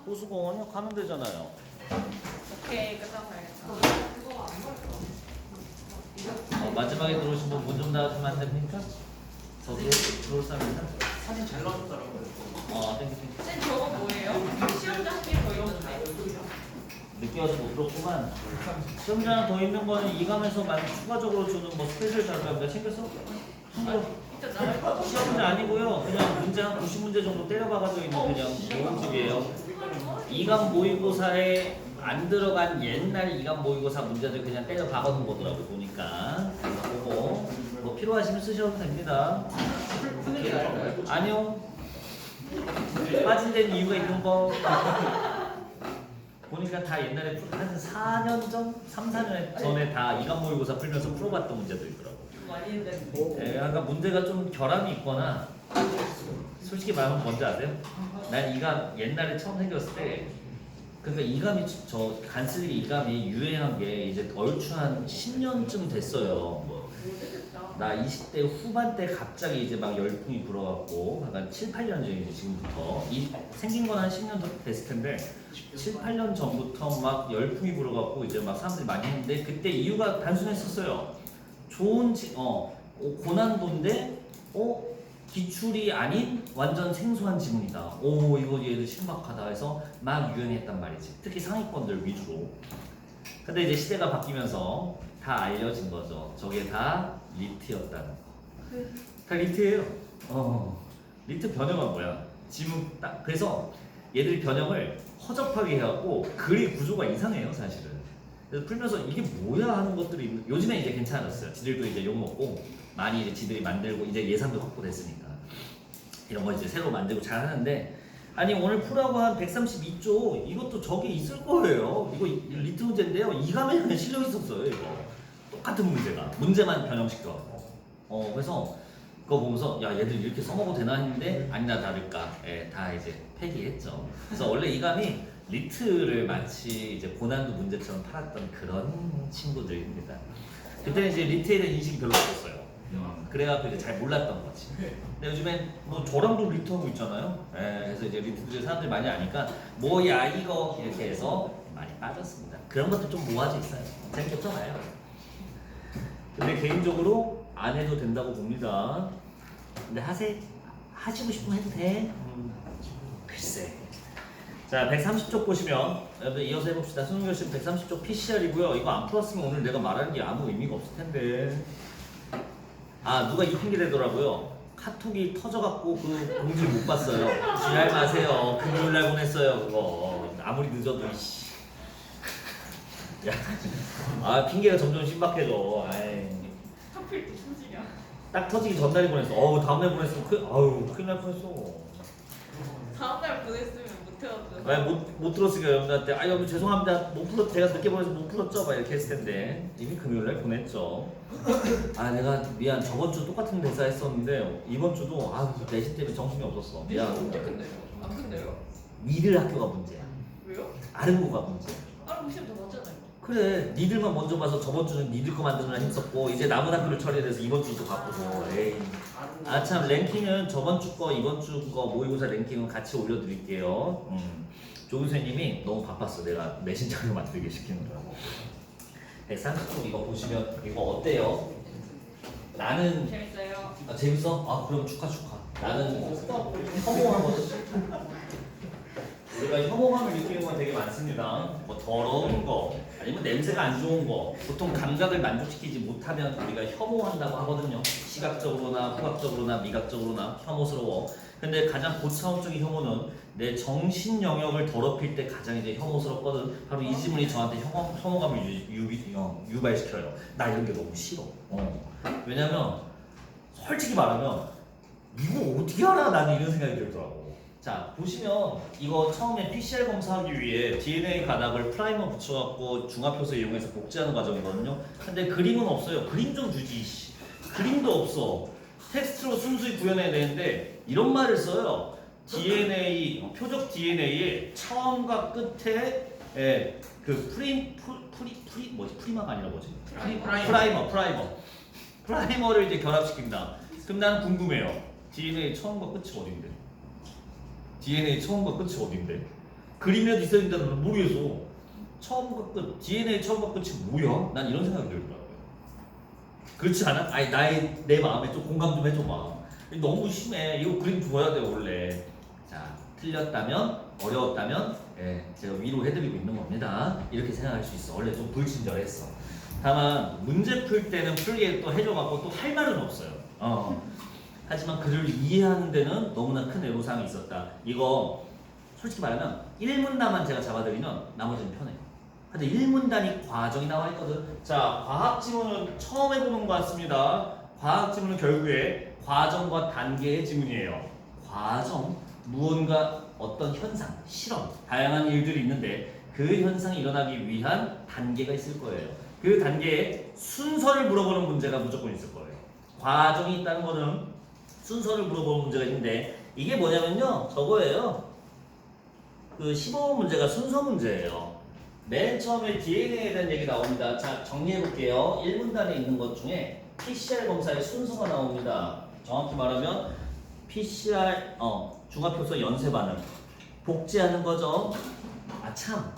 호수공원이요? 가면 되잖아요. 오케이, 끝나봐야겠다. 마지막에 들어오신 분 문 좀 닫아주면 안 됩니까? 저기 들어올 사람 있나? 사진 잘 나왔더라고요. 땡큐. 쌤 저거 뭐예요? 시험장비 뭐 이런 건데? 늦게 와서 못 들었구만. 시험장 더 있는 거는 이감에서 추가적으로 주는 뭐 스페셜 자료가 챙겼어? 이따 나갈 거. 시험은 아니고요. 그냥 문제 한 90문제 정도 때려박아져 있는 그냥 모음집이에요. 이감 모의고사에 안 들어간 옛날 이감 모의고사 문제들 그냥 때려박아놓은 거더라고 보니까. 그거 뭐 필요하시면 쓰셔도 됩니다. 아니요. 빠진 데는 이유가 있는 거. 보니까 다 옛날에 한 4년 전? 3, 4년 전에 다 이감 모의고사 풀면서 풀어봤던 문제도 있더라고. 많이 했는데. 예, 아까 문제가 좀 결함이 있거나 솔직히 말하면 뭔지 아세요? 난 이감 옛날에 처음 생겼을 때 그러니까 이감이 저 간쓰기 이감이 유행한 게 이제 얼추 한 10년쯤 됐어요. 뭐 나 20대 후반 때 갑자기 이제 막 열풍이 불어갖고 한 7, 8년 전이지 지금부터 생긴 건 한 10년 됐을 텐데 7, 8년 전부터 막 열풍이 불어갖고 이제 막 사람들이 많이 했는데 그때 이유가 단순했었어요. 좋은 고난도인데 기출이 아닌 완전 생소한 지문이다. 오 이거 얘들 신박하다 해서 막 유행했단 말이지. 특히 상위권들 위주로. 근데 이제 시대가 바뀌면서 다 알려진 거죠. 저게 다 리트였다는 거. 다 리트예요. 리트 변형은 뭐야? 지문 딱 그래서 얘들이 변형을 허접하게 해갖고 글의 구조가 이상해요 사실은. 그래서 풀면서 이게 뭐야 하는 것들이 요즘에 이제 괜찮았어요. 지들도 이제 욕 먹고 많이 이제 지들이 만들고 이제 예산도 확보됐으니까 이런 거 이제 새로 만들고 잘 하는데 아니 오늘 풀하고 한 132쪽 이것도 저기 있을 거예요. 이거 리트 문제인데요. 이감에 그냥 실려 있었어요 이거. 똑같은 문제가 문제만 변형시켜. 그래서 그거 보면서 야 얘들 이렇게 써먹어도 되나 했는데 아니나 다를까 다 이제 폐기했죠. 그래서 원래 이감이 리트를 마치 이제 고난도 문제처럼 팔았던 그런 친구들입니다. 그때는 이제 리트에 대한 인식이 별로 없었어요. 그래갖고 이제 잘 몰랐던 거지. 근데 요즘엔 뭐 저랑도 리트 하고 있잖아요. 그래서 이제 리트들 사람들이 많이 아니까 뭐야 이거 이렇게 해서 많이 빠졌습니다. 그런 것도 좀 모아져 있어요. 재밌겠잖아요. 근데 개인적으로 안 해도 된다고 봅니다. 근데 하시고 싶으면 해도 돼. 글쎄. 자, 130쪽 보시면 여러분 이어서 해봅시다. 수능 결심 130쪽 PCR이고요. 이거 안 풀었으면 오늘 내가 말하는 게 아무 의미가 없을 텐데. 누가 이 핑계 대더라고요. 카톡이 터져갖고 그 공지를 못 봤어요. 지랄 마세요. 금요일날 보냈어요 그거. 아무리 늦어도 이씨. 야, 핑계가 점점 신박해져. 하필 또 소지냐. 딱 터지기 전날에 보냈어. 다음날 보냈으면 큰일 날 뻔했어. 다음날 보냈으면 못 해왔죠. 못 들었으니까 여러분들한테 여러분 죄송합니다 못 풀었 제가 늦게 보내서 못 풀었죠 막 이렇게 했을 텐데 이미 금요일날 보냈죠. 내가 미안 저번 주 똑같은 대사 했었는데 이번 주도 내신 때문에 정신이 없었어. 미안. 언제 끝내요? 안 끝내요? 니들 학교가 문제야. 왜요? 아르고가 문제야. 시험 더 맞잖아요. 그래 니들만 먼저 봐서 저번 주는 니들 거 만드느라 힘썼고 이제 남은 학교를 처리해서 이번 주도 바쁘고 에이. 참 랭킹은 저번 주 거 이번 주 거 모의고사 랭킹은 같이 올려드릴게요. 조 교수님이 너무 바빴어. 내가 내신 자료 만들게 시키는 거야. 130쪽 이거 보시면 이거 어때요? 나는 재밌어요. 재밌어? 그럼 축하. 나는 혐오하거든. 우리가 혐오감을 느끼는 건 되게 많습니다. 뭐 더러운 거 아니면 냄새가 안 좋은 거 보통 감각을 만족시키지 못하면 우리가 혐오한다고 하거든요. 시각적으로나 후각적으로나 미각적으로나 혐오스러워. 근데 가장 고차원적인 혐오는 내 정신 영역을 더럽힐 때 가장 이제 혐오스럽거든. 바로 이 지문이 저한테 혐오감을 유발시켜요. 나 이런 게 너무 싫어. 왜냐면 솔직히 말하면 이거 어떻게 알아? 나는 이런 생각이 들더라고. 자 보시면 이거 처음에 PCR 검사하기 위해 DNA 가닥을 프라이머 붙여갖고 중화표서 이용해서 복제하는 과정이거든요. 근데 그림은 없어요. 그림 좀 주지. 그림도 없어. 텍스트로 순수히 구현해야 되는데 이런 말을 써요. DNA 표적 DNA의 처음과 끝에 그 프리마가 아니라 뭐지? 프라이머를 이제 결합시킨다. 그럼 나는 궁금해요. DNA 처음과 끝이 어딘데? DNA 처음과 끝이 어딘데? 그림이라도 있어야 된다는 모르겠어. 처음과 끝, DNA 처음과 끝이 뭐야? 난 이런 생각이 들더라고요. 그렇지 않아? 아니 내 마음에 좀 공감 좀 해줘봐. 너무 심해. 이거 그림 줘야 돼 원래. 자, 틀렸다면 어려웠다면 제가 위로해드리고 있는 겁니다. 이렇게 생각할 수 있어. 원래 좀 불친절했어. 다만 문제 풀 때는 풀게 또 해줘갖고 또 할 말은 없어요. 하지만 그를 이해하는 데는 너무나 큰 애로사항이 있었다. 이거 솔직히 말하면 1문단만 제가 잡아드리면 나머지는 편해요. 근데 1문단이 과정이 나와 있거든. 자, 과학 지문은 처음 해보는 것 같습니다. 과학 지문은 결국에 과정과 단계의 지문이에요. 과정, 무언가 어떤 현상, 실험, 다양한 일들이 있는데 그 현상이 일어나기 위한 단계가 있을 거예요. 그 단계에 순서를 물어보는 문제가 무조건 있을 거예요. 과정이 있다는 거는 순서를 물어보는 문제가 있는데 이게 뭐냐면요. 저거예요. 그 15번 문제가 순서 문제예요. 맨 처음에 DNA에 대한 얘기 나옵니다. 자, 정리해볼게요. 1문단에 있는 것 중에 PCR 검사의 순서가 나옵니다. 정확히 말하면 PCR, 중화표소 연쇄 반응. 복제하는 거죠. 아, 참.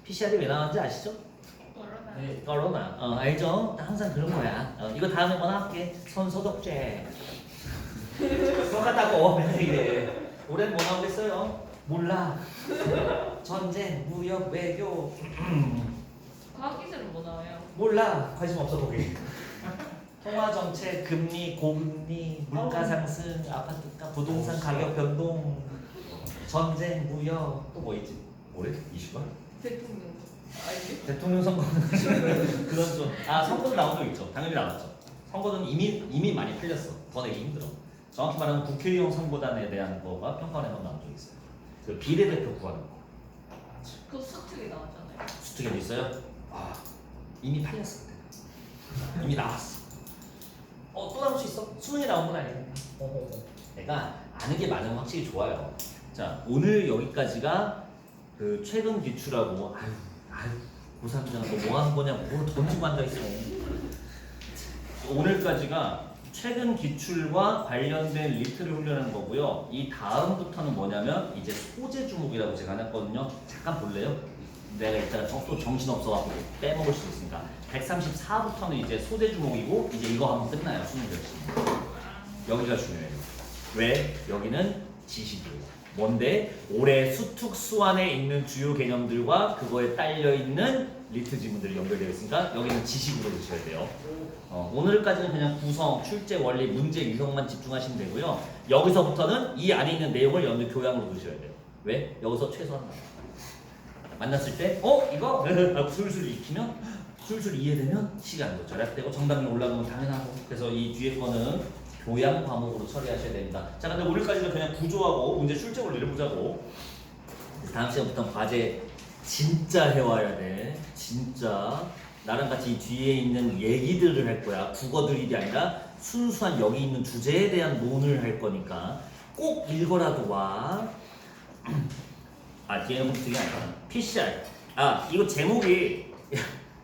PCR이 왜 나왔는지 아시죠? 코로나. 네. 코로나. 알죠? 항상 그런 거야. 이거 다음에 뭐 나올게. 손소독제. 똑같다고. 맨날 이래. 올해는 뭐 나오겠어요? 몰라. 전쟁, 무역, 외교. 과학기술은 뭐 나와요? 몰라. 관심 없어 거기. 통화정책, 금리, 고금리, 물가 상승, 아파트가 부동산 가격 변동, 전쟁, 무역, 또 뭐 있지? 올해 이슈가? 대통령. 아니. 대통령 선거는 그런 좀. 선거도 나온 적 있죠. 당연히 나왔죠. 선거는 이미 많이 풀렸어. 더 내기 힘들어. 정확히 말하면 국회의원 선거단에 대한 거가 평가원에 한번 나온 적이 있어요. 그 비례대표 구하는 거. 그 수특이 나왔잖아요. 수특에도 있어요? 이미 팔렸어 그때. 이미 나왔어. 또 나올 수 있어? 수능에 나온 건 아니야. 내가 아는 게 많으면 확실히 좋아요. 자, 오늘 여기까지가 그 최근 기출하고 아유 고3이잖아. 너 뭐 하는 거냐? 뭘 던지고 앉아있어. 오늘까지가 최근 기출과 관련된 리트를 훈련하는 거고요. 이 다음부터는 뭐냐면 이제 소재 주목이라고 제가 해놨거든요. 잠깐 볼래요? 내가 이따가 또 정신없어갖고 빼먹을 수 있으니까 134부터는 이제 소재 주목이고 이제 이거 하면 끝나요. 수능 결심. 여기가 중요해요. 왜? 여기는 지식이에요. 뭔데? 올해 수특 수완에 있는 주요 개념들과 그거에 딸려있는 리트 지문들이 연결되어 있으니까 여기는 지식으로 드셔야 돼요. 오늘까지는 그냥 구성, 출제, 원리, 문제 유형만 집중하시면 되고요. 여기서부터는 이 안에 있는 내용을 연두 교양으로 드셔야 돼요. 왜? 여기서 최소한 만났을 때 이거? 하고 술술 익히면 술술 이해되면 시간도 절약되고 정답률 올라가면 당연하고 그래서 이 뒤에 거는 교양 과목으로 처리하셔야 됩니다. 자, 근데 오늘까지는 그냥 구조하고 문제 출제 원리를 보자고. 다음 시간부터는 과제 진짜 해와야 돼. 진짜 나랑 같이 이 뒤에 있는 얘기들을 할 거야. 국어 드릴이 아니라 순수한 여기 있는 주제에 대한 논을 할 거니까 꼭 읽어라도 와. DNA 검증이 아니라 PCR. 이거 제목이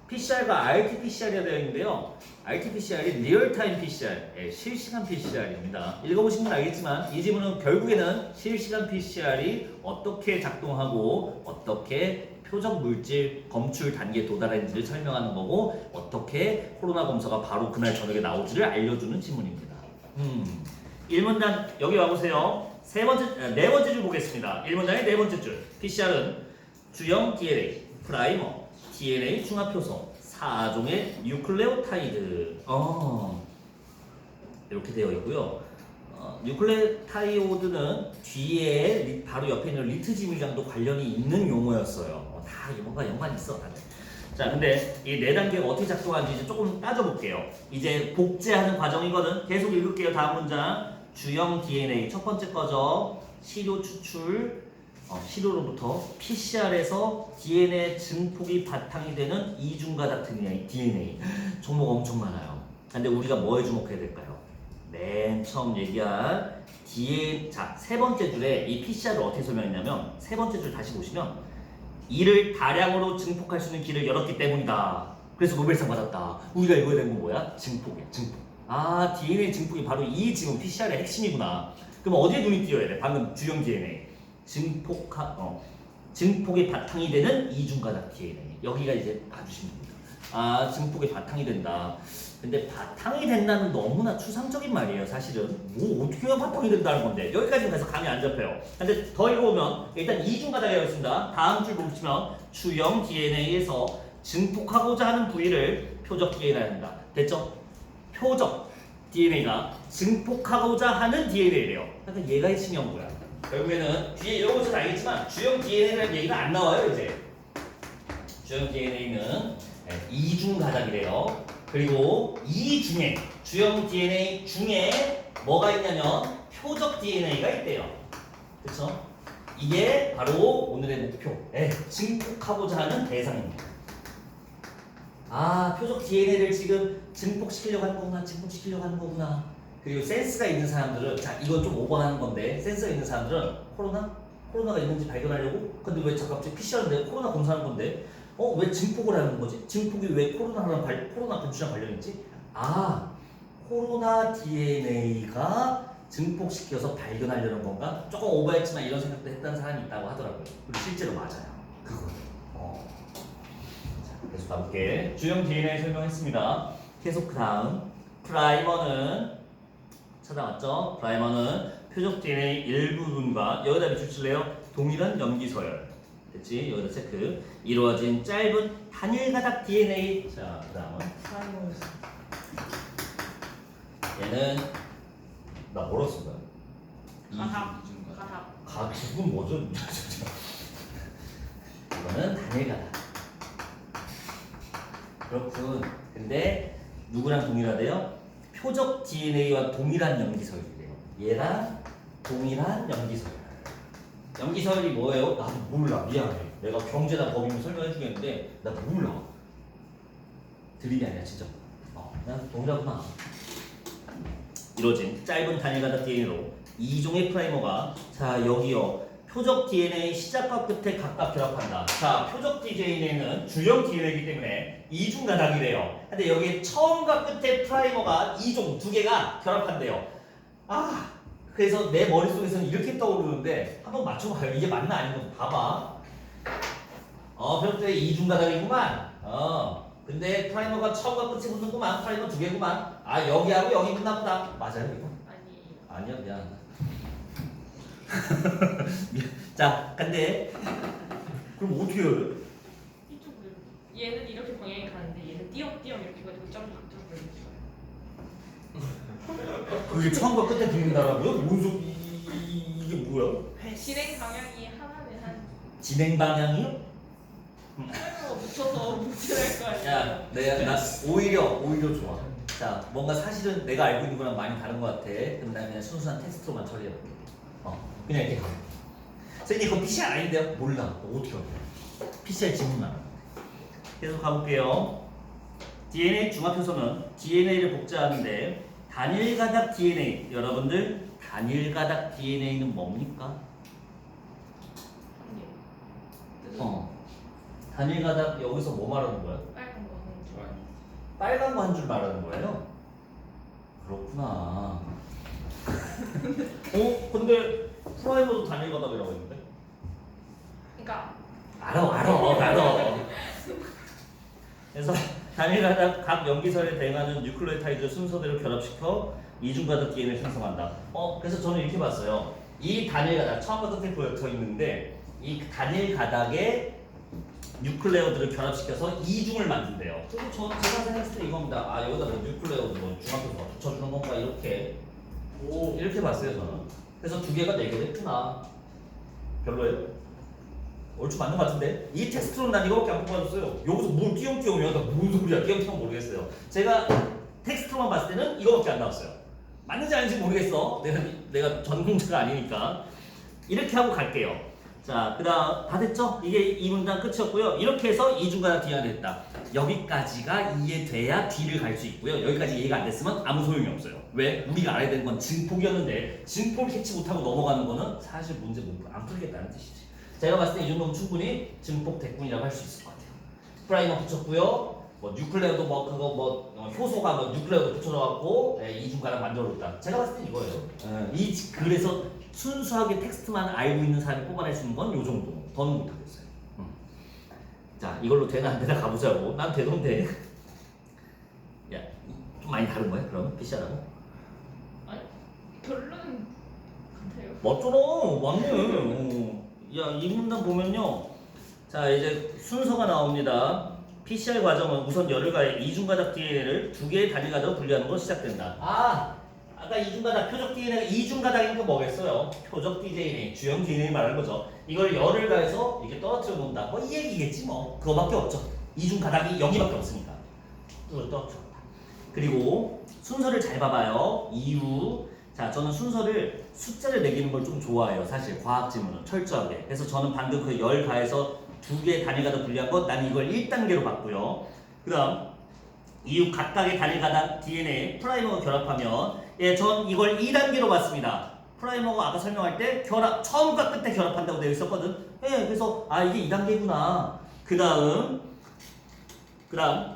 PCR과 RT-PCR이 되어 있는데요. RT-PCR이 리얼타임 PCR, 실시간 PCR입니다. 읽어보신 분 알겠지만 이 지문은 결국에는 실시간 PCR이 어떻게 작동하고 어떻게 표적 물질 검출 단계에 도달했는지를 설명하는 거고 어떻게 코로나 검사가 바로 그날 저녁에 나오지를 알려주는 지문입니다. 1문단 여기 와보세요. 네 번째 줄 보겠습니다. 1문단의 네 번째 줄. PCR은 주형 DNA, 프라이머, DNA 중화표소, 4종의 뉴클레오타이드. 이렇게 되어 있고요. 뉴클레오타이드는 뒤에 바로 옆에 있는 리트 지문이랑도 관련이 있는 용어였어요. 다 뭔가 연관이 있어 다들. 자, 근데 이 네 단계가 어떻게 작동하는지 이제 조금 따져볼게요. 이제 복제하는 과정이거든. 계속 읽을게요. 다음 문장. 주형 DNA 첫 번째 거죠. 시료 추출. 시료로부터 PCR에서 DNA 증폭이 바탕이 되는 이중과 같은 DNA. 종목 엄청 많아요. 근데 우리가 뭐에 주목해야 될까요? 맨 처음 얘기한 DNA. 자, 세 번째 줄에 이 PCR을 어떻게 설명했냐면 세 번째 줄 다시 보시면 이를 다량으로 증폭할 수 있는 길을 열었기 때문이다. 그래서 노벨상 받았다. 우리가 읽어야 되는 건 뭐야? 증폭이야, 증폭. DNA 증폭이 바로 이 지금 PCR의 증폭의 핵심이구나. 그럼 어디에 눈이 띄어야 돼? 방금 주형 DNA. 증폭의 바탕이 되는 이중가닥 DNA. 여기가 이제 봐주시면 됩니다. 아, 증폭의 바탕이 된다. 근데 바탕이 된다는 너무나 추상적인 말이에요. 사실은 뭐 어떻게 해야 바탕이 된다는 건데 여기까지 가서 감이 안 잡혀요. 근데 더 읽어보면 일단 이중가닥이라고 있습니다. 다음 줄 보시면 주형 DNA에서 증폭하고자 하는 부위를 표적 DNA라 한다. 됐죠? 표적 DNA가 증폭하고자 하는 DNA래요. 그러니까 얘가 있으면 뭐야? 결국에는 뒤에 이런 것은 알겠지만 주형 DNA라는 얘기가 안 나와요 이제. 주형 DNA는 이중가닥이래요. 그리고 이 중에 주형 DNA 중에 뭐가 있냐면 표적 DNA가 있대요. 그렇죠? 이게 바로 오늘의 목표. 증폭하고자 하는 대상입니다. 아, 표적 DNA를 지금 증폭시키려고 하는 거구나, 증폭시키려고 하는 거구나. 그리고 센스가 있는 사람들은, 자, 이건 좀 오버하는 건데, 센스가 있는 사람들은 코로나가 있는지 발견하려고? 근데 왜 갑자기 PCR인데 코로나 검사하는 건데, 왜 증폭을 하는 거지? 증폭이 왜 코로나 분출이랑 관련 있지? 아, 코로나 DNA가 증폭시켜서 발견하려는 건가? 조금 오버했지만 이런 생각도 했다는 사람이 있다고 하더라고요. 그리고 실제로 맞아요. 그거. 계속 가볼게. 주형 DNA 설명했습니다. 계속 그 다음 프라이머는 찾아왔죠? 프라이머는 표적 DNA 일부분과 여기다 밑줄칠래요? 동일한 염기서열 됐지? 여기다 체크. 이루어진 짧은 단일가닥 DNA. 자, 그 다음은 프라이머였어. 얘는 나 뭐라고 쓴 거야? 가닥. 가죽은 뭐죠? 이거는 단일가닥. 그렇군. 근데 누구랑 동일하대요? 표적 DNA와 동일한 염기서열이래요. 얘랑 동일한 염기서열. 염기서열이 뭐예요? 나도 몰라. 미안해. 내가 경제나 법이면 설명해 주겠는데 나 몰라. 드립이 아니야 진짜. 난 동일하구나. 이루어진 짧은 단일가닥 DNA로 이종의 프라이머가 자 여기요. 표적 DNA 시작과 끝에 각각 결합한다. 자, 표적 DNA는 주형 DNA이기 때문에 이중가닥이래요. 근데 여기 처음과 끝에 프라이머가 이종 두 개가 결합한대요. 아, 그래서 내 머릿속에서는 이렇게 떠오르는데 한번 맞춰봐요. 이게 맞나 아닌가 봐봐. 표적 DNA 이중가닥이구만. 근데 프라이머가 처음과 끝이 붙는구만. 프라이머 두 개구만. 아, 여기하고 여기 붙나 보다. 맞아요, 이거? 아니요, 미안. 자, 근데 그럼 어떻게 해야 돼? 이쪽으로. 얘는 이렇게 방향이 가는데 얘는 띄엄띄엄 이렇게 가지고 점점 그게 처음과 끝에 붙는다라고요? 뭔 소리? 이게 뭐야? 진행 방향이 하나는 한 진행 방향이요? 프라이머가 붙여서 붙여낼 거 아니야. 야, 나 오히려 좋아. 자, 뭔가 사실은 내가 알고 있는 거랑 많이 다른 것 같아. 그럼 난 그냥 순수한 텍스트로만 처리해볼게. 그냥 이렇게 가. 선생님 이거 PCR 아닌데요? 몰라. 어떻게 알아? PCR 질문만. 계속 가볼게요. DNA 중합효소는 DNA를 복제하는데 단일가닥 DNA. 여러분들 단일가닥 DNA는 뭡니까? 단일가닥 여기서 뭐 말하는 거야? 빨간 거 한 줄 말하는 거예요? 그렇구나. 근데 프라이머도 단일가닥이라고 했는데? 그러니까 알아. 그래서 단일가닥 각 염기서열에 대응하는 뉴클레오타이드 순서대로 결합시켜 이중가닥 DNA를 생성한다. 그래서 저는 이렇게 봤어요. 이 단일가닥 처음과 끝에 보여 있는데 이 단일가닥에 뉴클레오드를 결합시켜서 이중을 만든대요. 그리고 제가 생각했을 때 이겁니다. 여기다 뭐 뉴클레오드 뭐 중합해서 붙여주는 건가 이렇게 봤어요 저는. 그래서 두 개가 네 개 됐구나. 별로예요? 얼추 맞는 것 같은데? 이 텍스트로는 난 이거밖에 안 뽑아줬어요. 여기서 뭘 띄엄띄엄이야? 나 무슨 소리야? 띄엄띄엄 모르겠어요. 제가 텍스트로만 봤을 때는 이거밖에 안 나왔어요. 맞는지 아닌지 모르겠어. 내가 전공자가 아니니까. 이렇게 하고 갈게요. 자, 그 다음 다 됐죠? 이게 이 문장 끝이었고요. 이렇게 해서 이중가닥 DNA가 됐다. 여기까지가 이해돼야 D를 갈 수 있고요. 여기까지 이해가 안 됐으면 아무 소용이 없어요. 왜? 우리가 알아야 되는 건 증폭이었는데 증폭을 캐치 못하고 넘어가는 거는 사실 문제 안 풀겠다는 뜻이지. 제가 봤을 때 이 정도면 충분히 증폭 대꾼이라고 할 수 있을 것 같아요. 프라이머 붙였고요. 뉴클레오도 효소가 뉴클레오도 붙여져갖고 이중가닥 만들어줬다. 제가 봤을 때 이거예요. 그래서 순수하게 텍스트만 알고 있는 사람이 뽑아낼 수 있는 건 이 정도. 더는 못하겠어요. 자, 이걸로 되나 안 되나 가보자고. 난 되던데. 야, 좀 많이 다른 거야? 그러면 PCR하고? 아니 결론은 같아요. 맞잖아, 맞네. 야, 이 문단 보면요. 자, 이제 순서가 나옵니다. PCR 과정은 우선 열을 가해 이중가닥 DNA를 두 개의 단위 가닥으로 분리하는 것으로 시작된다. 아까 이중가닥 표적 DNA가 이중가닥이니까 뭐겠어요? 표적 DNA, 주형 DNA 말하는 거죠. 이걸 열을 가해서 이렇게 떨어뜨려 놓는다. 뭐 이 얘기겠지 뭐. 그거밖에 없죠. 이중가닥이 여기밖에 없으니까. 떨어뜨려 놓는다. 그리고 순서를 잘 봐봐요. 이유. 자, 저는 순서를 숫자를 매기는 걸 좀 좋아해요. 사실 과학 지문은 철저하게. 그래서 저는 방금 그 열 가해서 두 개의 단위가닥 분리한 것, 난 이걸 1단계로 봤고요. 그 다음 이후 각각의 단위가닥 DNA 프라이머가 결합하면, 예, 전 이걸 2단계로 봤습니다. 프라이머가 아까 설명할 때 결합, 처음과 끝에 결합한다고 되어 있었거든. 예, 그래서 이게 2단계구나. 그 다음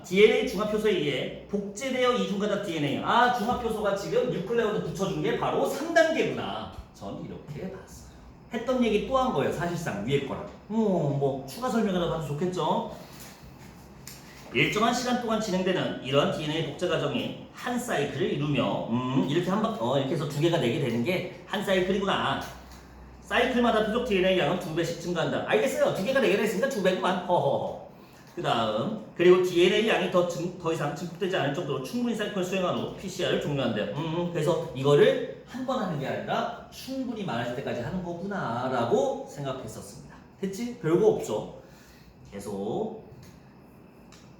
DNA 중합효소에 의해 복제되어 이중가닥 DNA. 중합효소가 지금 뉴클레오드 붙여준 게 바로 3단계구나. 전 이렇게 봤어요. 했던 얘기 또 한 거예요. 사실상 위에 거랑. 뭐 추가 설명이라도 봐도 좋겠죠. 일정한 시간 동안 진행되는 이런 DNA 복제 과정이 한 사이클을 이루며 이렇게 이렇게 해서 두 개가 되게 되는 게 한 사이클이구나. 사이클마다 표적 DNA 양은 2배씩 증가한다. 알겠어요. 두 개가 되게 됐으니까 2배구만. 허허허. 그 다음 그리고 DNA 양이 더 이상 증폭되지 않을 정도로 충분히 사이클을 수행한 후 PCR을 종료한대. 그래서 이거를 한 번 하는 게 아니라 충분히 많아질 때까지 하는 거구나 라고 생각했었습니다. 됐지? 별거 없죠. 계속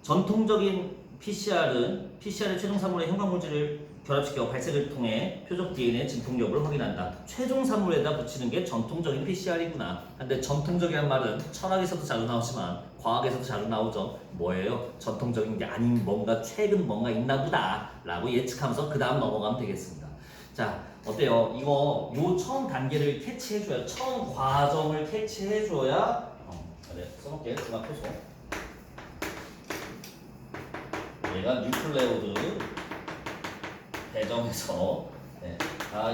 전통적인 PCR의 최종 산물의 형광물질을 결합시켜 발색을 통해 표적 DNA 진폭 여부를 확인한다. 최종 산물에다 붙이는 게 전통적인 PCR이구나. 근데 전통적이란 말은 철학에서도 자주 나오지만 과학에서도 자주 나오죠. 뭐예요? 전통적인 게 아닌 뭔가 최근 뭔가 있나 보다 라고 예측하면서 그 다음 넘어가면 되겠습니다. 자, 어때요? 이거 요 처음 단계를 캐치해줘야, 처음 과정을 캐치해줘야 그래, 써놓을게. 중합효소 얘가 뉴클레오드 배정해서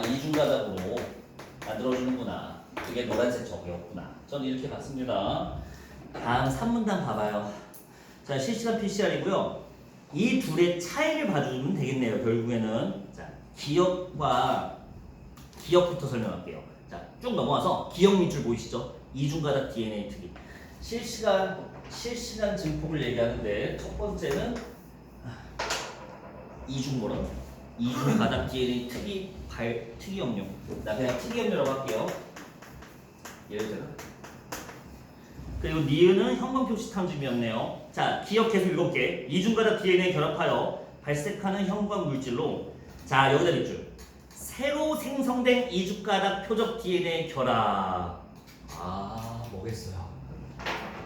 이중가닥으로 만들어주는구나. 그게 노란색 저기였구나. 저는 이렇게 봤습니다. 다음 3문단 봐봐요. 자, 실시간 PCR이고요. 이 둘의 차이를 봐주면 되겠네요. 결국에는 자, 기억부터 설명할게요. 자, 쭉 넘어와서 기억 밑줄 보이시죠? 이중가닥 DNA 특이. 실시간 증폭을 얘기하는데 첫 번째는 이중가닥 DNA 특이 염료. 나 그냥 특이 염료라고 할게요. 예를 들어. 그리고 니은은 형광표시 탐지미였네요. 자, 기억 계속 읽을게. 이중가닥 DNA 결합하여 발색하는 형광 물질로, 자, 여기다 밑줄. 새로 생성된 이중가닥 표적 DNA 결합. 뭐겠어요?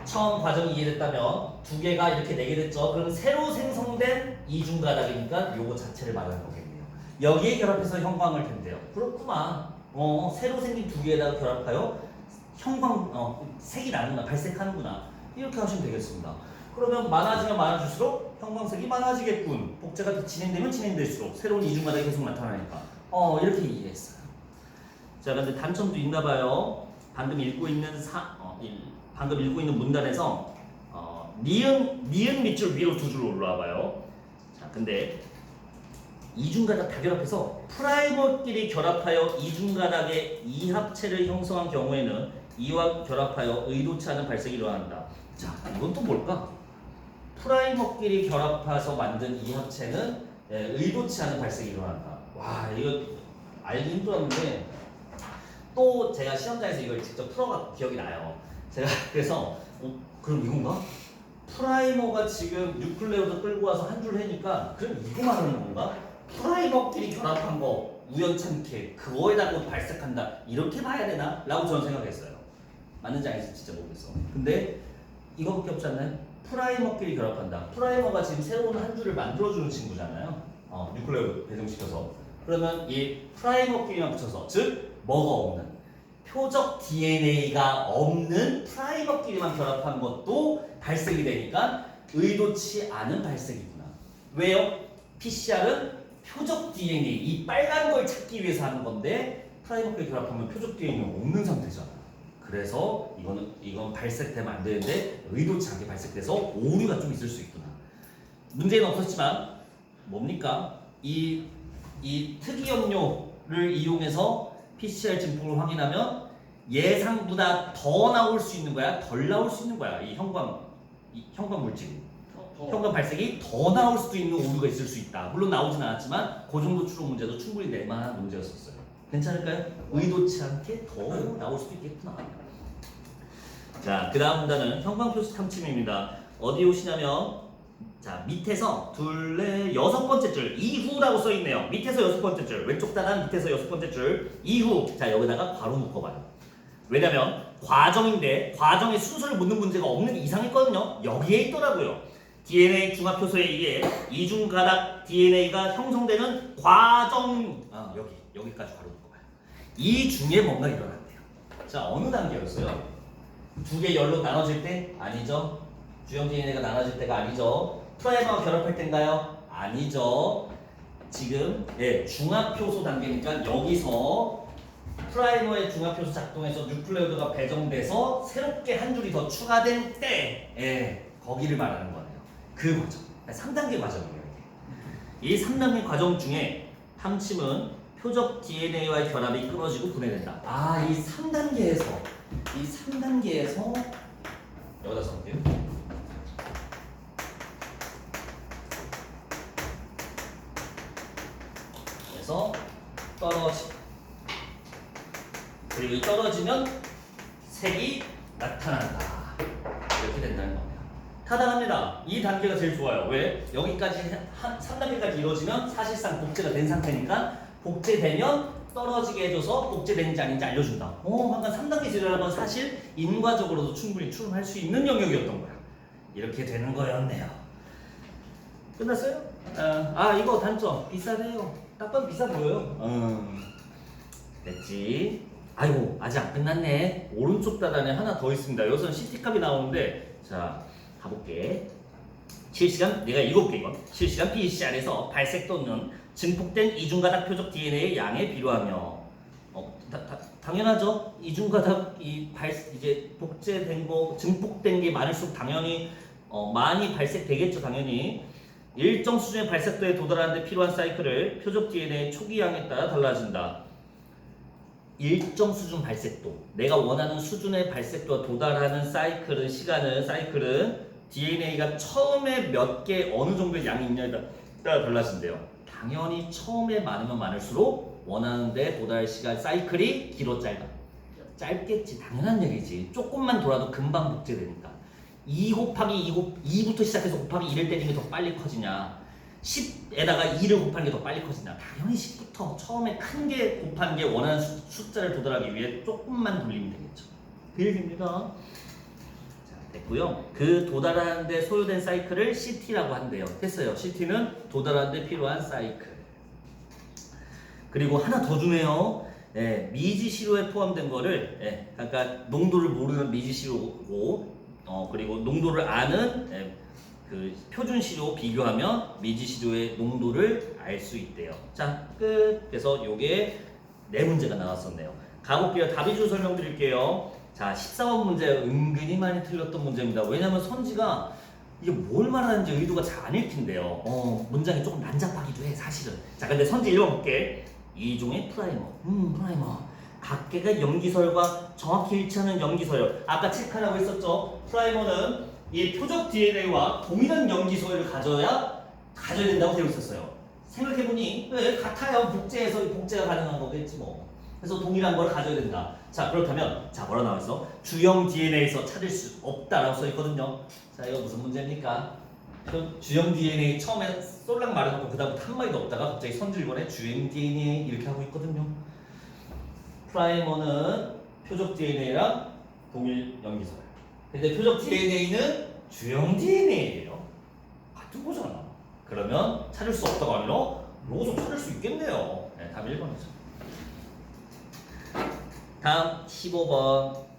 처음 과정이 이해됐다면 두 개가 이렇게 네개 됐죠. 그럼 새로 생성된 이중가닥이니까 요거 자체를 말하는 거겠네요. 여기에 결합해서 형광을 텐데요. 그렇구만. 새로 생긴 두 개에다가 결합하여 색이 나는구나, 발색하는구나. 이렇게 하시면 되겠습니다. 그러면 많아지면 많아질수록 형광색이 많아지겠군. 복제가 진행되면 진행될수록 새로운 이중가닥이 계속 나타나니까. 이렇게 이해했어요. 자, 근데 단점도 있나봐요. 방금 읽고 있는 문단에서 니은 밑줄 위로 두 줄 올라와봐요. 자, 근데 이중가닥 다 결합해서 프라이머끼리 결합하여 이중가닥의 이합체를 형성한 경우에는 이와 결합하여 의도치 않은 발색이 일어난다. 자, 이건 또 뭘까? 프라이머끼리 결합해서 만든 이합체는 의도치 않은 발색이 일어난다. 와, 이거 알기 힘들었는데 또 제가 시험장에서 이걸 직접 풀어갖고 기억이 나요. 제가 그래서 그럼 이건가? 프라이머가 지금 뉴클레오드 끌고 와서 한 줄 해니까 그럼 이거 말하는 건가? 프라이머끼리 결합한 거 우연찮게 그거에다가 발색한다, 이렇게 봐야 되나? 라고 저는 생각했어요. 맞는지 아닌지 진짜 모르겠어. 근데 이거밖에 없지 않나요? 프라이머끼리 결합한다. 프라이머가 지금 새로운 한 줄을 만들어주는 친구잖아요. 뉴클레오드 배정시켜서. 그러면 이 프라이머끼리만 붙여서, 즉 뭐가 없는, 표적 DNA가 없는 프라이머끼리만 결합한 것도 발색이 되니까 의도치 않은 발색이구나. 왜요? PCR은 표적 DNA, 이 빨간 걸 찾기 위해서 하는 건데 프라이머끼리 결합하면 표적 DNA가 없는 상태잖아. 그래서 이건 발색되면 안 되는데 의도치 않게 발색돼서 오류가 좀 있을 수 있구나. 문제는 없었지만 뭡니까? 이 특이 염료를 이용해서 PCR 증폭을 확인하면 예상보다 더 나올 수 있는 거야, 덜 나올 수 있는 거야. 이 형광 물질이. 현관 발색이 더 나올 수도 있는 오류가 있을 수 있다. 물론 나오진 않았지만 그 정도 추론 문제도 충분히 낼 만한 문제였었어요. 괜찮을까요? 의도치 않게 더 나올 수도 있겠구나. 자, 그 다음 문단은 형광표시 탐침입니다. 어디 오시냐면 자, 밑에서 둘, 넷, 여섯 번째 줄 이후라고 써있네요. 밑에서 여섯 번째 줄, 왼쪽 단안 밑에서 여섯 번째 줄 이후. 자, 여기다가 괄호 묶어봐요. 왜냐면 과정인데 과정의 순서를 묻는 문제가 없는 게 이상했거든요. 여기에 있더라고요. DNA 중합효소에 의해 이중가닥 DNA가 형성되는 과정. 여기까지 바로 묶어봐요. 이 중에 뭔가 일어났대요. 자, 어느 단계였어요? 두 개 열로 나눠질 때? 아니죠. 주형 DNA가 나눠질 때가 아니죠. 프라이머가 결합할 때인가요? 아니죠. 지금 중합효소 단계니까 여기서 프라이머의 중합효소 작동해서 뉴클레오드가 배정돼서 새롭게 한 줄이 더 추가된 때, 거기를 말하는 거예요. 그 과정, 3단계 과정이에요. 이 3단계 과정 중에 탐침은 표적 DNA와의 결합이 끊어지고 분해된다. 이 3단계에서 여기다 써볼게요. 그래서 그리고 떨어지면 색이 나타난다. 이렇게 된다는 겁니다. 타당합니다. 이 단계가 제일 좋아요. 왜? 여기까지 3단계까지 이루어지면 사실상 복제가 된 상태니까 복제되면 떨어지게 해줘서 복제되는지 아닌지 알려준다. 방금 3단계 지르라는 건 사실 인과적으로도 충분히 추론할 수 있는 영역이었던 거야. 이렇게 되는 거였네요. 끝났어요? 이거 단점 비싸대요. 딱 봐도 비싸 보여요. 됐지? 아이고, 아직 안 끝났네. 오른쪽 단안에 하나 더 있습니다. 여기서는 CT값이 나오는데, 자, 가볼게. 실시간, 내가 읽어볼게, 이건. 실시간 PCR에서 발색 또는 증폭된 이중가닥 표적 DNA의 양에 비례하며, 당연하죠. 이중가닥, 이제 복제된 거, 증폭된 게 많을수록 당연히, 많이 발색되겠죠, 당연히. 일정 수준의 발색도에 도달하는 데 필요한 사이클을 표적 DNA의 초기 양에 따라 달라진다. 일정 수준 발색도, 내가 원하는 수준의 발색도에 도달하는 사이클은 DNA가 처음에 몇 개 어느 정도의 양이 있냐에 따라 달라진대요. 당연히 처음에 많으면 많을수록 원하는 데 도달 시간 사이클이 길어 짧아? 짧겠지. 당연한 얘기지. 조금만 돌아도 금방 복제되니까. 2 곱하기 2부터 시작해서 곱하기 2를 때리는 게 더 빨리 커지냐, 10에다가 2를 곱하는 게 더 빨리 커지냐. 당연히 10부터 처음에 큰 게 곱하는 게 원하는 숫자를 도달하기 위해 조금만 돌리면 되겠죠. 그 얘기입니다. 자, 됐고요. 그 도달하는 데 소요된 사이클을 CT라고 한대요. 됐어요. CT는 도달하는 데 필요한 사이클. 그리고 하나 더 주네요. 미지시료에 포함된 거를, 그러니까 농도를 모르는 미지시료고, 그리고 농도를 아는 그 표준 시료 비교하면 미지 시료의 농도를 알 수 있대요. 자, 끝. 그래서 요게 4문제가 나왔었네요. 가볼게요. 답위주 설명드릴게요. 자, 14번 문제 은근히 많이 틀렸던 문제입니다. 왜냐면 선지가 이게 뭘 말하는지 의도가 잘 안 읽힌대요. 문장이 조금 난잡하기도 해, 사실은. 자, 근데 선지 1번 볼게. 이종의 프라이머. 각계가 염기서열과 정확히 일치하는 염기서열. 아까 체크하라고 했었죠. 프라이머는 이 표적 DNA와 동일한 염기서열을 가져야 된다고 되어 있었어요. 생각해보니 왜 같아요. 복제가 가능한 거겠지 뭐. 그래서 동일한 걸 가져야 된다. 자, 그렇다면 뭐라 나와 있어? 주형 DNA에서 찾을 수 없다라고 써 있거든요. 자, 이거 무슨 문제입니까? 주형 DNA 처음에 쏠랑 말해놓고 그다음부터 한 마디도 없다가 갑자기 선질 1번에 주형 DNA 이렇게 하고 있거든요. 프라이머는 표적 DNA랑 동일 염기서열. 근데 표적 DNA는 주형 DNA예요. 같은 거잖아. 그러면 찾을 수 없다고 하면 여기서 찾을 수 있겠네요. 답 1번이죠. 다음 15번.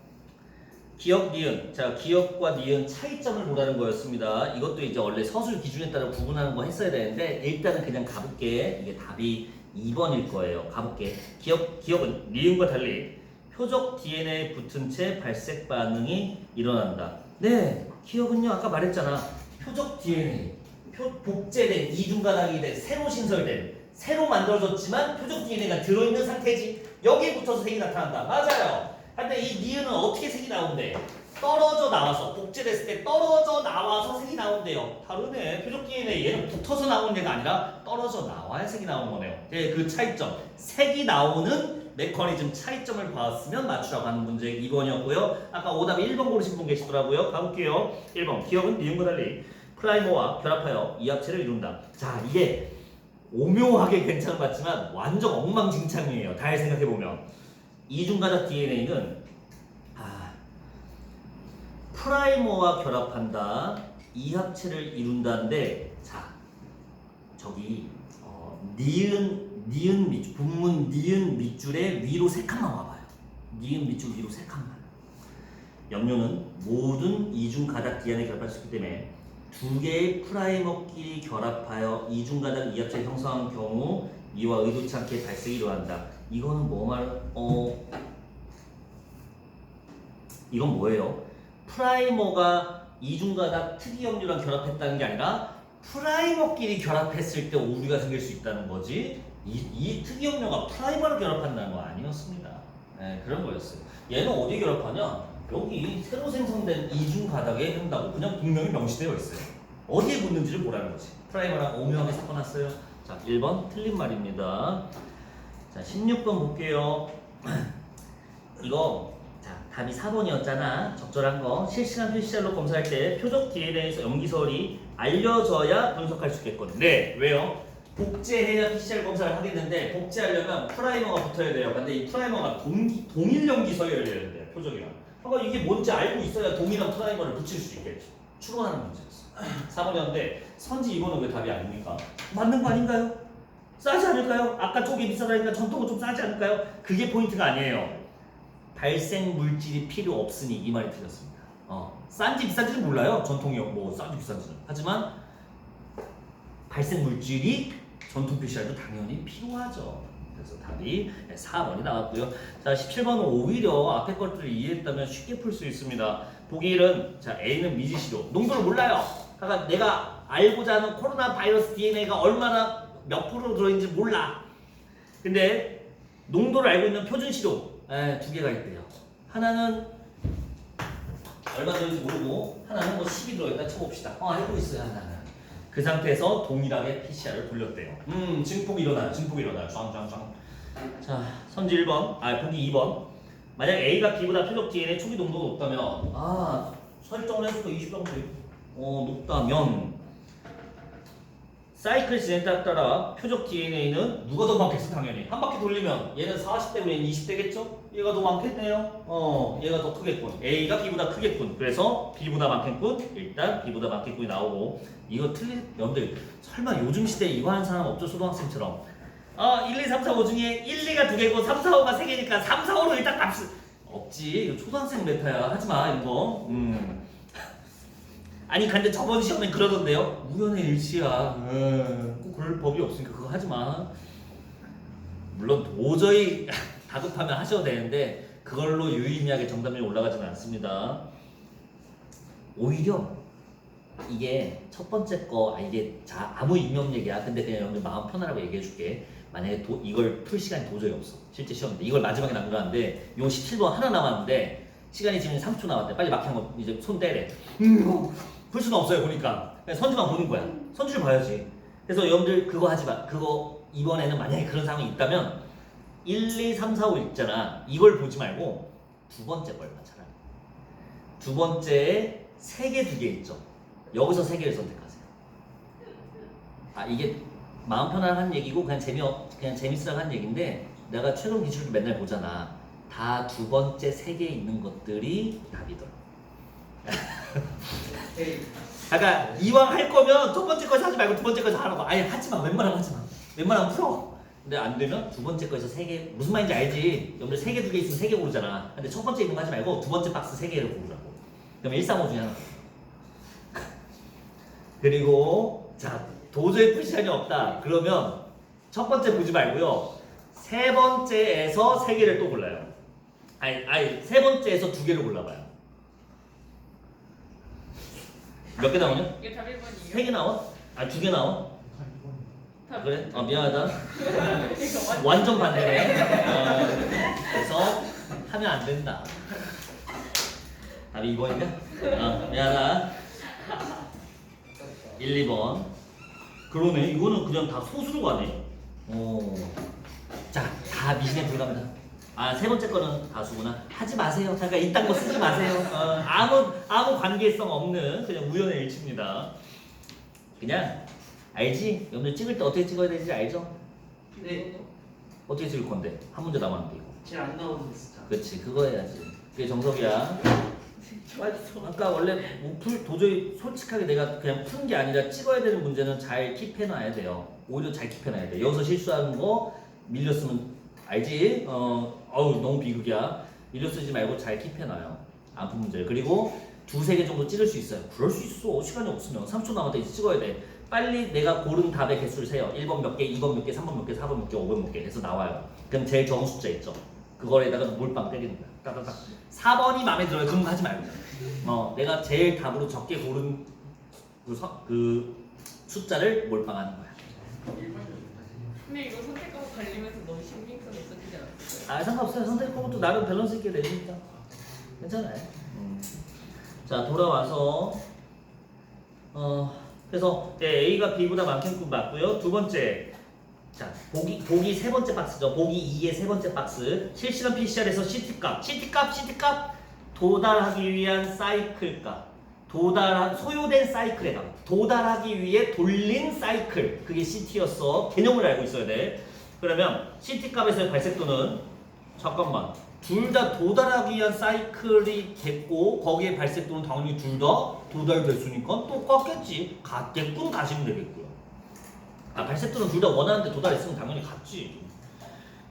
기억, 니은. 자, 기억과 니은 차이점을 보라는 거였습니다. 이것도 이제 원래 서술 기준에 따라 구분하는 거 했어야 되는데 일단은 그냥 가볼게. 이게 답이 2번일 거예요. 가볼게. 기억은 니은과 달리 표적 DNA에 붙은 채 발색 반응이 일어난다. 네, 기억은요 아까 말했잖아. 표적 DNA, 복제된 이중가닥이 된 새로 신설된 새로 만들어졌지만 표적 DNA가 들어있는 상태지. 여기에 붙어서 색이 나타난다. 맞아요. 근데 이 니은은 어떻게 색이 나온대? 떨어져 나와서 복제됐을 때 떨어져 나와서 색이 나온대요. 다르네. 표적 DNA 얘는 붙어서 나오는 애가 아니라 떨어져 나와야 색이 나오는 거네요. 네, 그 차이점. 색이 나오는 메커니즘 차이점을 봤으면 맞추라고 하는 문제 2번이었고요. 아까 오답에 1번 고르신 분 계시더라고요. 가볼게요. 1번. 기억은 니은과 달리 프라이머와 결합하여 이 합체를 이룬다. 자, 이게 오묘하게 괜찮은 것 같지만 완전 엉망진창이에요. 잘 생각해보면. 이중가닥 DNA는 프라이머와 결합한다. 이 합체를 이룬다는데 자, 저기 니은 밑 분문 니은 밑줄에 위로 세 칸만 와봐요. 니은 밑줄 위로 세 칸만. 염료는 모든 이중가닥 DNA에 결합할 수 있기 때문에 두 개의 프라이머끼리 결합하여 이중가닥 이합체를 형성한 경우 이와 의도치 않게 발색이 일어난다. 이거는 이건 뭐예요? 프라이머가 이중가닥 특이염료랑 결합했다는 게 아니라 프라이머끼리 결합했을 때 오류가 생길 수 있다는 거지. 이 특이염료가 프라이머를 결합한다는 거 아니었습니다. 네, 그런 거였어요. 얘는 어디에 결합하냐? 여기 새로 생성된 이중가닥에 한다고 그냥 분명히 명시되어 있어요. 어디에 붙는지를 보라는 거지. 프라이머랑 오묘하게 섞어놨어요. 자, 1번 틀린 말입니다. 자, 16번 볼게요. 이거 자, 답이 4번이었잖아. 적절한 거. 실시간 PCR로 검사할 때 표적 DNA에서 염기설이 알려져야 분석할 수 있겠거든. 네, 왜요? 복제해야 PCR 검사를 하겠는데 복제하려면 프라이머가 붙어야 돼요. 근데 이 프라이머가 동일 염기설이어야 되는데 표적이랑. 그러니까 이게 뭔지 알고 있어야 동일한 프라이머를 붙일 수 있겠죠. 추론하는 문제였어. 4번이었는데 선지 2번은 왜 답이 아닙니까? 맞는 거 아닌가요? 싸지 않을까요? 아까 쪽이 비싸다니까 전통은 좀 싸지 않을까요? 그게 포인트가 아니에요. 발생 물질이 필요 없으니 이 말이 틀렸습니다. 싼지 비싼지는 몰라요. 전통이 뭐 싼지 비싼지는. 하지만 발생 물질이 전통 PCR도 당연히 필요하죠. 그래서 답이 4번이 나왔고요. 자, 17번은 오히려 앞에 것들을 이해했다면 쉽게 풀 수 있습니다. 보기 1은 자, A는 미지시료. 농도를 몰라요. 그러니까 내가 알고자 하는 코로나 바이러스 DNA가 얼마나 몇 프로 들어있는지 몰라. 근데 농도를 알고 있는 표준시료 두 개가 있대요. 하나는 얼마 들어있는지 모르고 하나는 뭐 10이 들어있다 쳐봅시다. 알고 있어요. 하나는. 그 상태에서 동일하게 PCR을 돌렸대요. 증폭이 일어나요. 쫙. 자, 선지 1번, 보기 2번. 만약 A가 B보다 표적 DNA 초기 농도가 높다면 설정을 해서 20% 높다면 사이클 진행에 따라 표적 DNA는 누가 더 많겠어? 당연히 한 바퀴 돌리면 얘는 40대고 얘는 20대겠죠? 얘가 더 많겠네요. 얘가 더 크겠군. A가 B보다 크겠군. 그래서 B보다 많겠군. 일단 B보다 많겠군이 나오고. 이거 여러분들 설마 요즘 시대에 이거 하는 사람 없죠? 초등학생처럼 1, 2, 3, 4, 5 중에 1, 2가 2개고 3, 4, 5가 3개니까 3, 4, 5로 일단 값을 없지. 이거 초등학생 메타야. 하지마 이런 거. 아니 근데 저번 시험엔 그러던데요. 우연의 일치야. 꼭 그럴 법이 없으니까 그거 하지마. 물론 도저히 다급하면 하셔도 되는데 그걸로 유의미하게 정답률이 올라가지는 않습니다. 오히려 이게 첫 번째 거 이게 아무 의미 없는 얘기야. 근데 그냥 여러분들 마음 편하라고 얘기해줄게. 만약에 이걸 풀 시간이 도저히 없어. 실제 시험인데 이걸 마지막에 남겨놨는데 요 17번 하나 남았는데 시간이 지금 3초 남았대. 빨리 막힌 거 이제 손 떼래. 풀 수는 없어요. 보니까 그냥 선지만 보는 거야. 선지를 봐야지. 그래서 여러분들 그거 하지 마. 그거 이번에는 만약에 그런 상황이 있다면 1, 2, 3, 4, 5 있잖아. 이걸 보지 말고 두 번째 걸 봐. 차라리 두 번째에 3개, 2개 있죠. 여기서 3개를 선택하세요. 이게 마음 편한 한 얘기고 그냥 재밌으라고 한 얘기인데 내가 최종 기출도 맨날 보잖아. 다 두 번째 3개 있는 것들이 답이더라. 그러니까 이왕 할 거면 첫 번째 거에서 하지 말고 두 번째 거에서 하라고. 아예 하지마. 웬만하면 하지마. 웬만하면 풀어. 근데 안 되면 두 번째 거에서 3개. 무슨 말인지 알지? 여러분들 3개, 2개 있으면 3개 고르잖아. 근데 첫 번째 있는 거 하지 말고 두 번째 박스 3개를 고르라고. 그러면 1, 3, 5 중에 하나. 그리고 자, 도저히 풀 시간이 없다. 그러면 첫 번째 보지 말고요. 세 번째에서 3개를 또 골라요. 아니 세 번째에서 두 개를 골라봐요. 몇 개 나오냐? 이거 답 1번이에요. 세 개 나와? 아 두 개 나와? 답 그래? 미안하다. 이거 완전 반대네. 그래서 하면 안 된다. 답이 2번인가? 미안하다. 1, 2번. 그러네. 이거는 그냥 다 소수로 가네. 자, 다 미신에 불과합니다. 세 번째 거는 다수구나. 하지 마세요. 잠깐 이딴 거 쓰지 마세요. 아무 관계성 없는 그냥 우연의 일치입니다. 그냥 알지? 여러분들 찍을 때 어떻게 찍어야 되는지 알죠? 네. 어떻게 찍을 건데? 한 문제 남았는데 이거. 제일 안 나오는 숫자. 그렇지, 그거 해야지. 그게 정석이야. 아까 원래 도저히 솔직하게 내가 그냥 푸는 게 아니라 찍어야 되는 문제는 잘 킵해놔야 돼요. 오히려 잘 킵해놔야 돼. 여기서 실수하는 거 밀렸으면 알지? 너무 비극이야. 밀려 쓰지 말고 잘 킵해놔요. 안 푼 문제. 그리고 두세 개 정도 찍을 수 있어요. 그럴 수 있어. 시간이 없으면 3초 남았다 이제 찍어야 돼. 빨리 내가 고른 답의 개수를 세요. 1번 몇 개, 2번 몇 개, 3번 몇 개, 4번 몇 개, 5번 몇 개 해서 나와요. 그럼 제일 적은 숫자 있죠. 그거에다가 몰빵 때리는 거야. 따다닥. 4번이 마음에 들어요. 그럼 하지 말고. 내가 제일 답으로 적게 고른 그 숫자를 몰빵하는 거야. 근데 이거 선택하고 달리면서 너무 신빙성이 있어지지 않았어요? 상관없어요. 선택 거부터 나름 밸런스 있게 내니까 괜찮아요. 자 돌아와서 그래서 A가 B보다 많게끔 맞고요. 두 번째, 자 보기 세 번째 박스죠. 보기 2의 세 번째 박스. 실시간 PCR에서 CT값 도달하기 위한 사이클 값. 소요된 사이클에 값. 도달하기 위해 돌린 사이클. 그게 CT였어. 개념을 알고 있어야 돼. 그러면 CT 값에서의 발색도는 잠깐만. 둘 다 도달하기 위한 사이클이 됐고 거기에 발색도는 당연히 둘 다 도달됐으니까 똑같겠지. 같겠군 가시면 되겠고요. 발색도는 둘 다 원하는데 도달했으면 당연히 같지.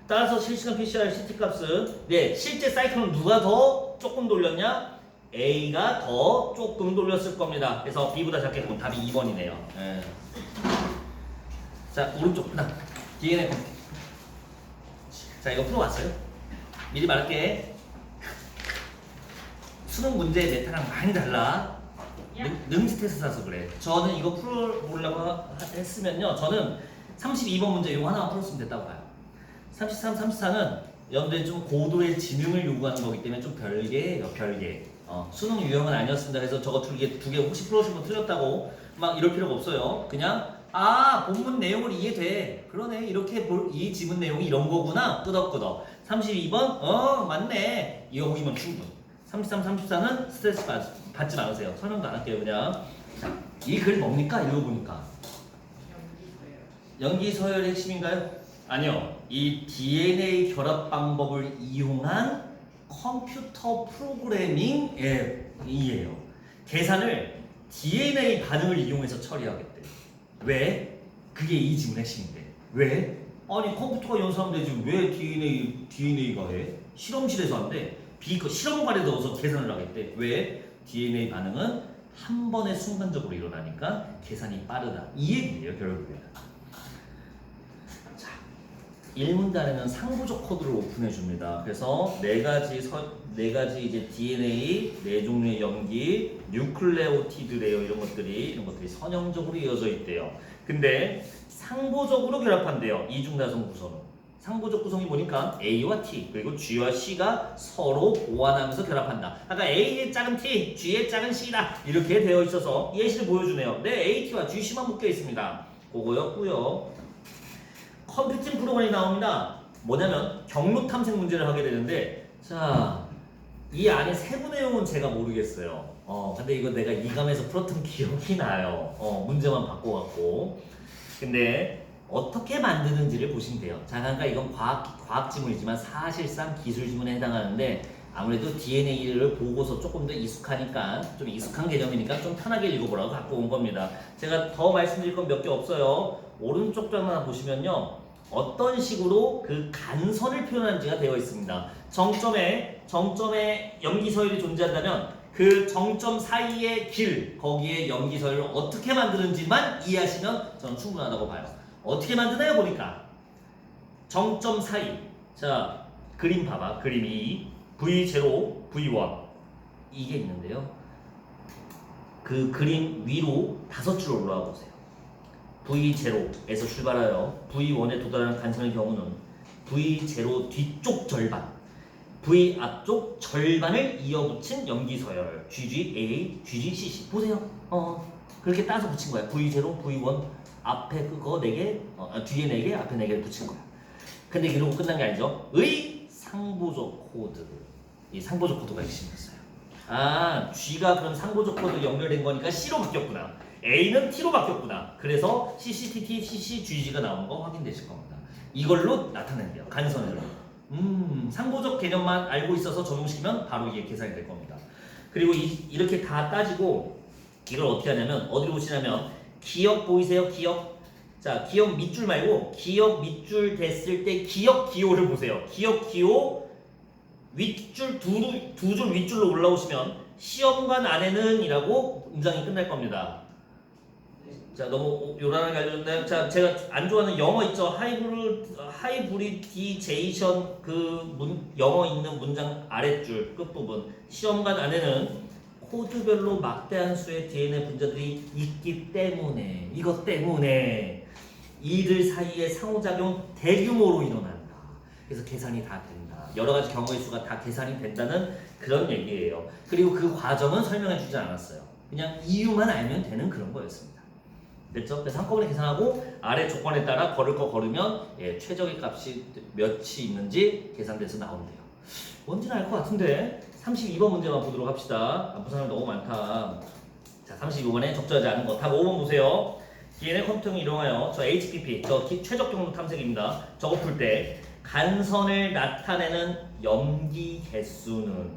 따라서 실시간 PCR CT 값은 실제 사이클은 누가 더 조금 돌렸냐? A가 더 조금 돌렸을 겁니다. 그래서 B보다 작겠군. 답이 2번이네요. 자 오른쪽 하나 DNA 컴퓨터. 자 이거 풀어왔어요. 미리 말할게. 수능 문제 메타랑 많이 달라. 능지 테스트 사서 그래. 저는 이거 풀어보려고 했으면요. 저는 32번 문제 이거 하나만 풀었으면 됐다고 봐요. 33, 34는 여러분들이 좀 고도의 지능을 요구하는 거기 때문에 좀 별개예요. 별개. 수능 유형은 아니었습니다. 그래서 저거 두 개 혹시 풀어주신 거 틀렸다고 막 이럴 필요가 없어요. 그냥 본문 내용을 이해돼. 그러네. 이렇게 이 지문 내용이 이런 거구나. 끄덕끄덕. 32번 맞네. 이거 보기면 충분. 33, 34는 스트레스 받지 마세요. 설명도 안 할게요. 그냥 이 글 뭡니까? 읽어보니까 연기 서열의 핵심인가요? 아니요. 이 DNA 결합 방법을 이용한 컴퓨터 프로그래밍 앱이에요. 계산을 DNA 반응을 이용해서 처리하겠대. 왜? 그게 이 지문 핵심인데. 왜? 아니 컴퓨터가 연습하면 되지 왜 DNA가 해? 실험실에서 한대. 실험관에 넣어서 계산을 하겠대. 왜? DNA 반응은 한 번에 순간적으로 일어나니까 계산이 빠르다. 이 얘기예요 결국에는. 자, 1문단에는 상부적 코드를 오픈해 줍니다. 그래서 네 가지 이제 DNA, 네 종류의 염기, 뉴클레오티드 레이어 이런 것들이 선형적으로 이어져 있대요. 근데 상보적으로 결합한대요. 이중다성 구성은. 상보적 구성이 보니까 A와 T 그리고 G와 C가 서로 보완하면서 결합한다. 아까 A의 작은 T, G의 작은 C다 이렇게 되어 있어서 예시를 보여주네요. A, T와 G, C만 묶여 있습니다. 그거였고요. 컴퓨팅 프로그램이 나옵니다. 뭐냐면 경로 탐색 문제를 하게 되는데 자, 이 안에 세부 내용은 제가 모르겠어요. 근데 이거 내가 이감에서 풀었던 기억이 나요. 문제만 바꿔갖고. 근데 어떻게 만드는지를 보시면 돼요. 자, 그러니까 이건 과학 지문이지만 사실상 기술 지문에 해당하는데 아무래도 DNA를 보고서 조금 더 익숙하니까 좀 익숙한 개념이니까 좀 편하게 읽어보라고 갖고 온 겁니다. 제가 더 말씀드릴 건 몇 개 없어요. 오른쪽 장 하나 보시면요. 어떤 식으로 그 간선을 표현하는지가 되어 있습니다. 정점에 염기 서열이 존재한다면 그 정점 사이의 길, 거기에 염기 서열을 어떻게 만드는지만 이해하시면 저는 충분하다고 봐요. 어떻게 만드나요? 보니까 정점 사이. 자, 그림 봐봐. 그림이 V0, V1 이게 있는데요. 그 그림 위로 5줄 올라와 보세요. V0에서 출발하여 V1에 도달하는 간선의 경우는 V0 뒤쪽 절반, V 앞쪽 절반을 이어붙인 염기서열 GGA, GGCC 보세요. 그렇게 따서 붙인 거야. V0, V1 앞에 그거 4개, 뒤에 4개, 앞에 4개를 붙인 거야. 근데 이러고 끝난 게 아니죠. 의 상보적 코드. 이 상보적 코드가 핵심이었어요. 아, G가 그럼 상보적 코드 연결된 거니까 C로 바뀌었구나. A는 T로 바뀌었구나. 그래서 CCTT, CCGG가 나온 거 확인되실 겁니다. 이걸로 나타낸대요. 간선으로. 상보적 개념만 알고 있어서 적용시키면 바로 이게 계산이 될 겁니다. 그리고 이렇게 다 따지고 이걸 어떻게 하냐면 어디로 보시냐면 기역 보이세요? 기역. 자, 기역 밑줄 말고 기역 밑줄 됐을 때 기역 기호를 보세요. 기역 기호 윗줄 두 줄 윗줄로 올라오시면 시험관 안에는 이라고 문장이 끝날 겁니다. 자, 너무 요란하게 알려줬나요? 자, 제가 안 좋아하는 영어 있죠? 하이브리디제이션 영어 있는 문장 아랫줄 끝부분 시험관 안에는 코드별로 막대한 수의 DNA 분자들이 있기 때문에 이것 때문에 이들 사이의 상호작용 대규모로 일어난다. 그래서 계산이 다 된다. 여러 가지 경우의 수가 다 계산이 된다는 그런 얘기예요. 그리고 그 과정은 설명해 주지 않았어요. 그냥 이유만 알면 되는 그런 거였습니다. 됐죠? 그래서 한꺼번에 계산하고 아래 조건에 따라 걸을 거 걸으면 최적의 값이 몇이 있는지 계산돼서 나온대요. 뭔지는 알 것 같은데 32번 문제만 보도록 합시다. 안 푼 사람 너무 많다. 자, 32번에 적절하지 않은 거. 답 5번 보세요. DNA 컴퓨터를 이용하여 저 HPP, 저 최적 경로 탐색입니다. 저거 풀 때 간선을 나타내는 염기 개수는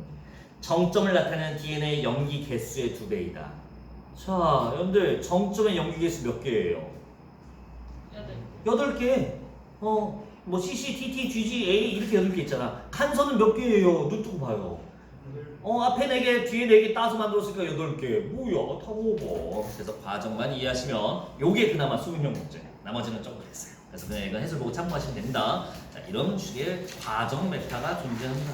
정점을 나타내는 DNA 염기 개수의 2배이다. 자, 여러분들 정점의 염기 개수 몇 개예요? 8개. 뭐 CCTT, GGA 이렇게 8개 있잖아. 간선은 몇 개예요? 눈 뜨고 봐요. 앞에 4개, 뒤에 4개 따서 만들었으니까 8개. 뭐야, 다 먹어. 그래서 과정만 이해하시면 요게 그나마 수능형 문제. 나머지는 조금 됐어요. 그래서 그냥 이건 해설 보고 참고하시면 됩니다. 자, 이런 식의 과정 메타가 존재합니다.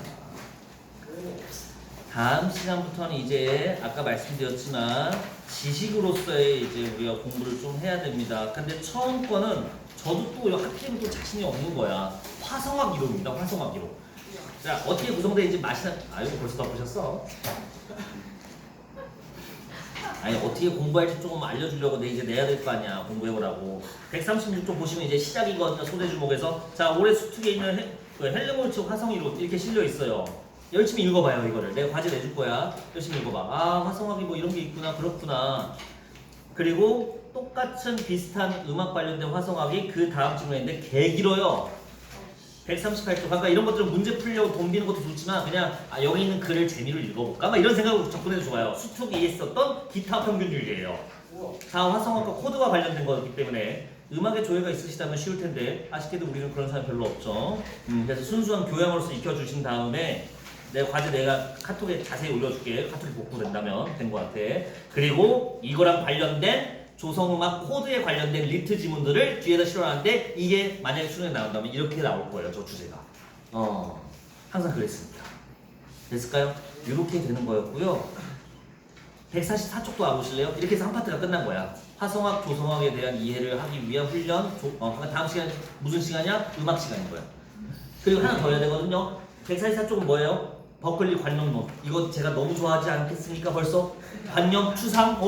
다음 시간부터는 이제 아까 말씀드렸지만 지식으로서의 이제 우리가 공부를 좀 해야 됩니다. 근데 처음 거는 저도 또 학기는 또 자신이 없는 거야. 화성학 이론입니다. 화성학 이론. 자, 어떻게 구성되는지 마시나? 아이고 벌써 다 보셨어? 아니 어떻게 공부할지 조금 알려주려고 이제 내야 될 거 아니야. 공부해보라고. 136쪽 보시면 이제 시작이거든요. 소대주목에서. 자, 올해 수특에 있는 헬르몰츠 화성 이론 이렇게 실려 있어요. 열심히 읽어봐요 이거를. 내가 과제 내줄 거야. 열심히 읽어봐. 아, 화성학이 뭐 이런 게 있구나. 그렇구나. 그리고 똑같은 비슷한 음악 관련된 화성학이 그 다음 질문인데 개 길어요. 138쪽. 그러니까 이런 것들은 문제 풀려고 돈 비는 것도 좋지만 그냥 여기 있는 글을 재미로 읽어볼까? 막 이런 생각으로 접근해도 좋아요. 수특에 있었던 기타 평균율이에요. 다 화성학과 코드와 관련된 거기 때문에 음악에 조예가 있으시다면 쉬울 텐데 아쉽게도 우리는 그런 사람 별로 없죠. 그래서 순수한 교양으로서 익혀주신 다음에 내가 카톡에 자세히 올려줄게. 카톡이 복구된다면 된 것 같아. 그리고 이거랑 관련된 조성음악 코드에 관련된 리트 지문들을 뒤에다 실어놨는데 이게 만약에 수능에 나온다면 이렇게 나올 거예요. 저 주제가. 항상 그랬습니다. 됐을까요? 이렇게 되는 거였고요. 144쪽도 와보실래요? 이렇게 해서 한 파트가 끝난 거야. 화성학, 조성학에 대한 이해를 하기 위한 훈련. 다음 시간 무슨 시간이야? 음악 시간인 거야. 그리고 하나 더 해야 되거든요. 144쪽은 뭐예요? 버클리 관념론. 이거 제가 너무 좋아하지 않겠습니까? 벌써 관념, 추상,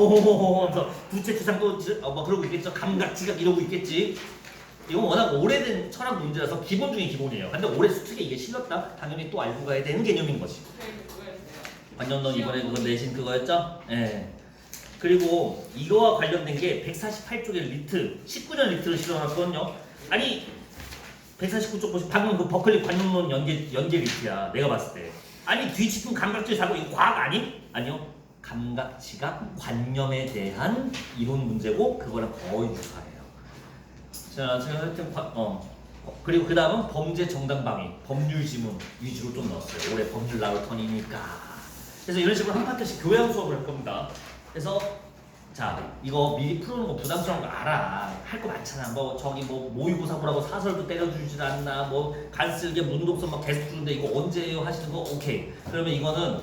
부채 추상도 뭐 그러고 있겠죠. 감각, 지각 이러고 있겠지. 이건 워낙 오래된 철학 문제라서 기본 중에 기본이에요. 근데 올해 수특에 이게 실렸다? 당연히 또 알고 가야 되는 개념인 거지. 관념론 이번에 그거 내신 그거였죠? 예. 그리고 이거와 관련된 게 148쪽에 리트, 19년 리트를 실어놨거든요. 아니 149쪽 보시면 방금 그 버클리 관념론 연계 리트야. 내가 봤을 때. 아니 뒤집힌 감각지각 사고 이거 과학 아니? 아니요. 감각지각 관념에 대한 이론 문제고 그거랑 거의 유사해요. 자, 제가 하여튼 그리고 그 다음은 범죄 정당 방위, 법률 지문 위주로 좀 넣었어요. 올해 법률 나올 턴이니까. 그래서 이런 식으로 한 파트씩 교양 수업을 할 겁니다. 그래서 자, 이거 미리 푸는 거 부담스러운 거 알아. 할 거 많잖아. 뭐 저기 뭐 모의고사 보라고 사설도 때려주질 않나. 뭐 간쓸게 문독서 막 계속 주는데 이거 언제예요 하시는 거 오케이. 그러면 이거는